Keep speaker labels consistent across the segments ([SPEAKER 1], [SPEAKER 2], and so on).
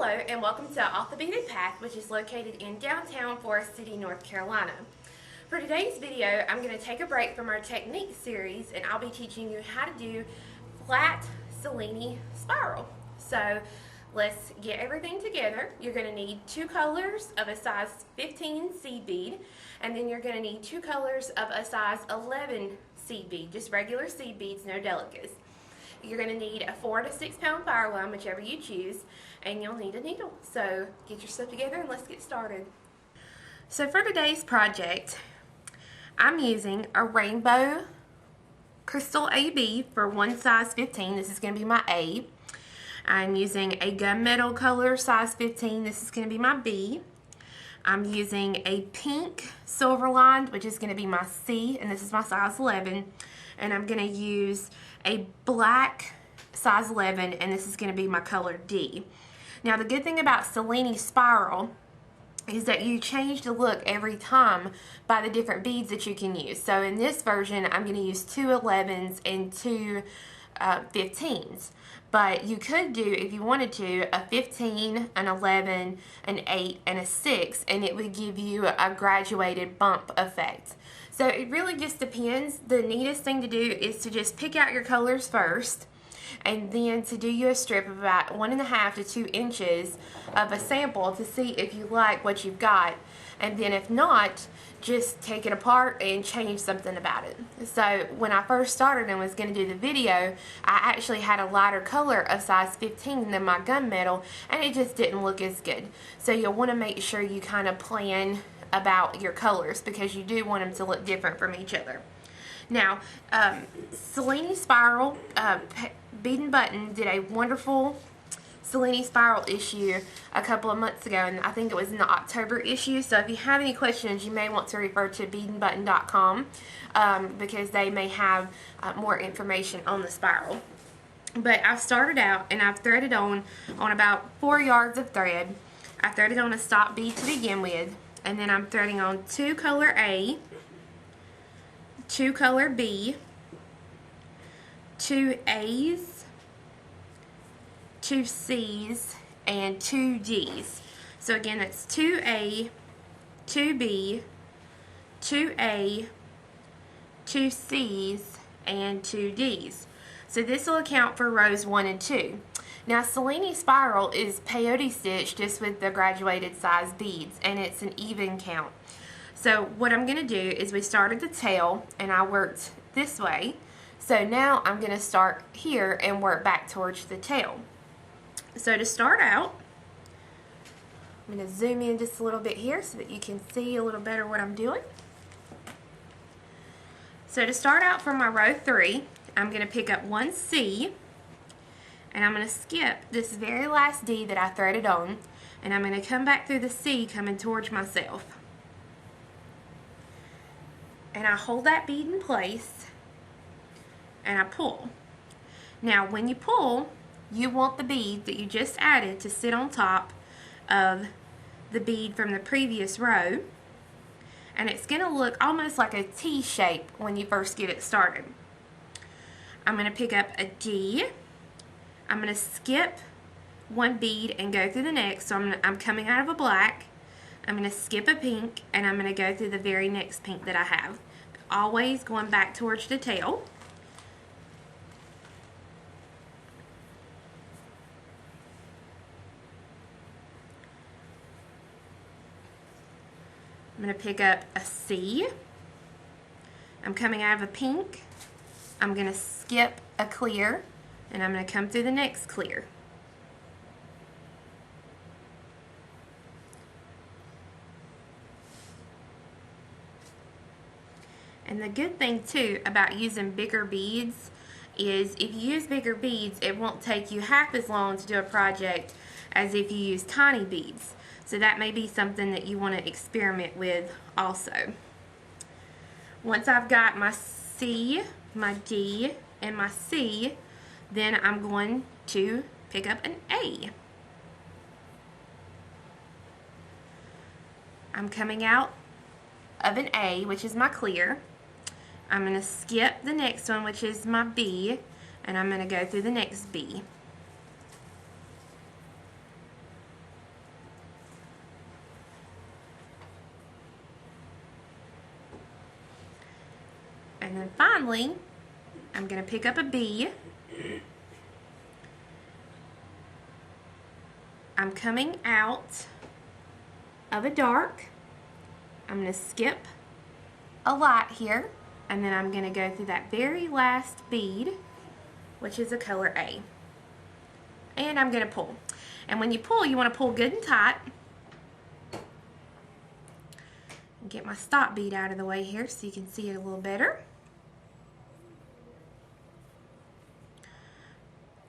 [SPEAKER 1] Hello and welcome to Off the Beaded Path, which is located in downtown Forest City, North Carolina. For today's video, I'm going to take a break from our technique series and I'll be teaching you how to do flat celleni spiral. So let's get everything together. You're going to need two colors of a size 15 seed bead, and then you're going to need two colors of a size 11 seed bead, just regular seed beads, no delicates. You're going to need a 4 to 6 pound fire line, whichever you choose, and you'll need a needle. So get your stuff together and let's get started. So for today's project, I'm using a rainbow crystal AB for one size 15. This is going to be my A. I'm using a gunmetal color size 15. This is going to be my B. I'm using a pink silver lined, which is going to be my C, and this is my size 11. And I'm going to use a black size 11, and this is going to be my color D. Now the good thing about celleni spiral is that you change the look every time by the different beads that you can use. So in this version, I'm going to use two 11s and two 15s. But you could do, if you wanted to, a 15, an 11, an 8, and a 6, and it would give you a graduated bump effect. So it really just depends. The neatest thing to do is to just pick out your colors first, and then to do you a strip of about 1.5 to 2 inches of a sample to see if you like what you've got. And then if not, just take it apart and change something about it. So when I first started and was going to do the video, I actually had a lighter color of size 15 than my gunmetal, and it just didn't look as good. So you'll want to make sure you kind of plan about your colors, because you do want them to look different from each other. Now, Cellini Spiral, Bead and Button did a wonderful Cellini Spiral issue a couple of months ago, and I think it was in the October issue. So if you have any questions, you may want to refer to beadandbutton.com because they may have more information on the spiral. But I've started out and I've threaded on about 4 yards of thread. I threaded on a stop bead to begin with, and then I'm threading on two color A, two color B, two A's, two C's, and two D's. So again, that's 2A, 2B, 2A, 2 C's, and 2 D's. So this will account for rows 1 and 2. Now Cellini Spiral is peyote stitch, just with the graduated size beads, and it's an even count. So what I'm going to do is, we started the tail and I worked this way. So now I'm going to start here and work back towards the tail. So to start out, I'm going to zoom in just a little bit here so that you can see a little better what I'm doing. So to start out from my row 3, I'm going to pick up one C, and I'm going to skip this very last D that I threaded on, and I'm going to come back through the C coming towards myself. And I hold that bead in place and I pull. Now when you pull, you want the bead that you just added to sit on top of the bead from the previous row, and it's going to look almost like a T shape when you first get it started. I'm going to pick up a D, I'm going to skip one bead and go through the next. So I'm coming out of a black, I'm going to skip a pink, and I'm going to go through the very next pink that I have. Always going back towards the tail. I'm going to pick up a C. I'm coming out of a pink. I'm going to skip a clear, and I'm going to come through the next clear. And the good thing too about using bigger beads is, if you use bigger beads, it won't take you half as long to do a project as if you use tiny beads. So that may be something that you want to experiment with also. Once I've got my C, my D, and my C, then I'm going to pick up an A. I'm coming out of an A, which is my clear. I'm going to skip the next one, which is my B, and I'm going to go through the next B. finally, I'm going to pick up a B. I'm coming out of a dark. I'm going to skip a light here, and then I'm going to go through that very last bead, which is the color A. And I'm going to pull. And when you pull, you want to pull good and tight. Get my stop bead out of the way here so you can see it a little better.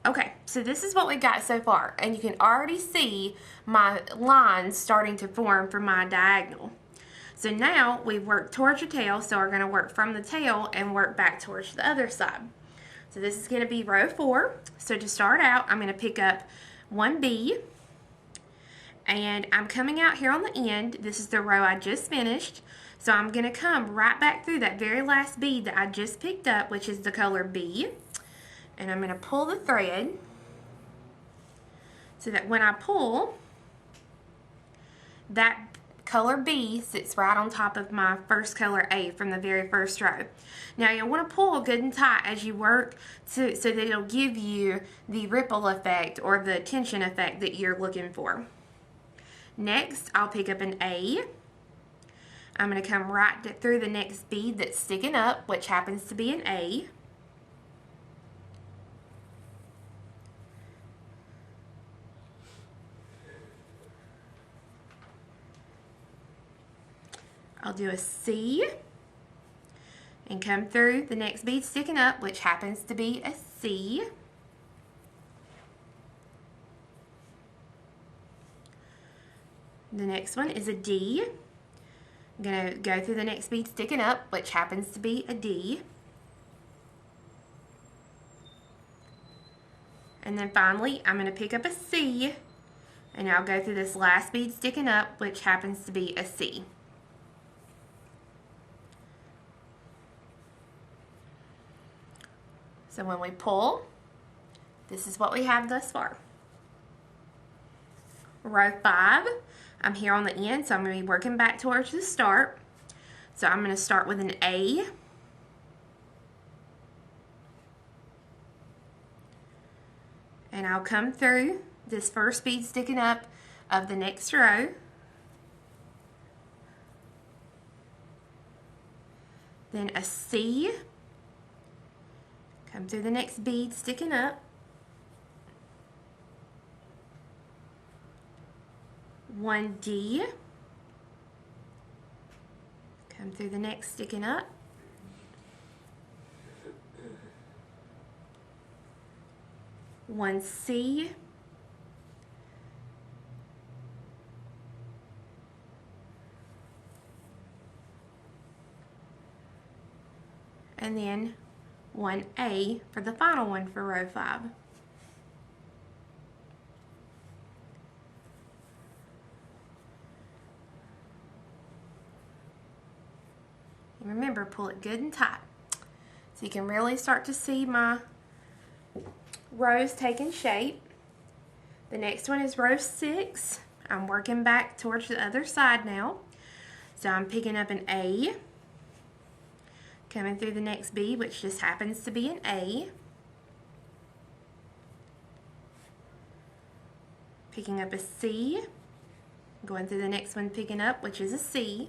[SPEAKER 1] Okay, so this is what we've got so far, and you can already see my lines starting to form for my diagonal. So now we've worked towards your tail, so we're going to work from the tail and work back towards the other side. So this is going to be row 4. So to start out, I'm going to pick up 1 B, and I'm coming out here on the end. This is the row I just finished. So I'm going to come right back through that very last bead that I just picked up, which is the color B. And I'm going to pull the thread so that when I pull, that color B sits right on top of my first color A from the very first row. Now you'll want to pull good and tight as you work so that it'll give you the ripple effect or the tension effect that you're looking for. Next, I'll pick up an A. I'm going to come right through the next bead that's sticking up, which happens to be an A. I'll do a C and come through the next bead sticking up, which happens to be a C. The next one is a D. I'm going to go through the next bead sticking up, which happens to be a D. And then finally, I'm going to pick up a C, and I'll go through this last bead sticking up, which happens to be a C. So when we pull, this is what we have thus far. Row 5, I'm here on the end, so I'm going to be working back towards the start. So I'm going to start with an A. And I'll come through this first bead sticking up of the next row. Then a C. Come through the next bead sticking up. One D. Come through the next sticking up. One C. And then 1A for the final one for row 5. And remember, pull it good and tight so you can really start to see my rows taking shape. The next one is row 6. I'm working back towards the other side now. So I'm picking up an A, coming through the next B, which just happens to be an A. Picking up a C, going through the next one picking up, which is a C.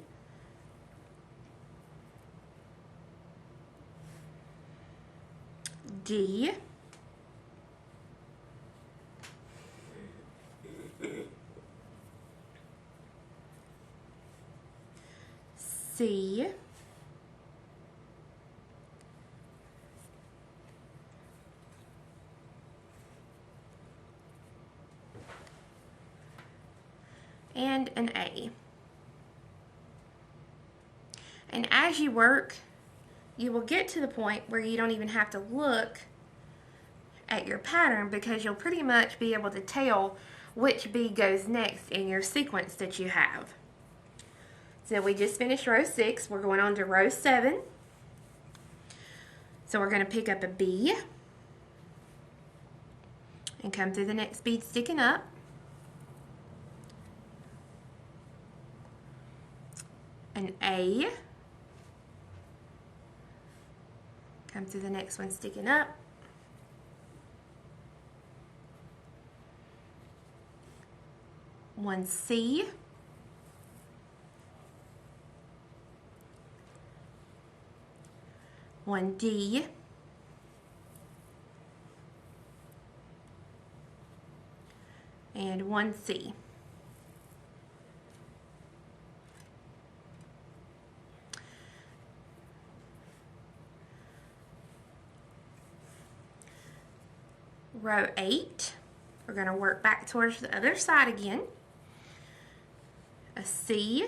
[SPEAKER 1] D. C. And an A. And as you work, you will get to the point where you don't even have to look at your pattern because you'll pretty much be able to tell which bead goes next in your sequence that you have. So we just finished row 6. We're going on to row 7. So we're going to pick up a B and come through the next bead sticking up. An A. Come through the next one sticking up. One C. One D. And one C. Row 8, we're going to work back towards the other side again. A C.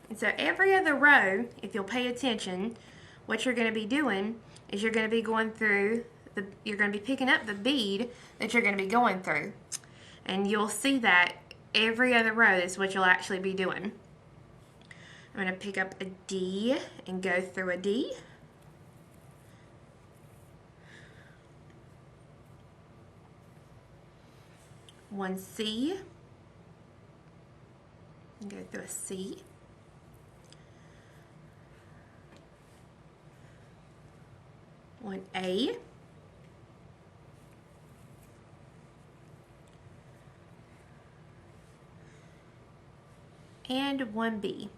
[SPEAKER 1] And so every other row, if you'll pay attention, what you're going to be doing is you're going to be going through, you're going to be picking up the bead that you're going to be going through. And you'll see that every other row is what you'll actually be doing. I'm going to pick up a D and go through a D. One C, and go through a C. One A. And one B.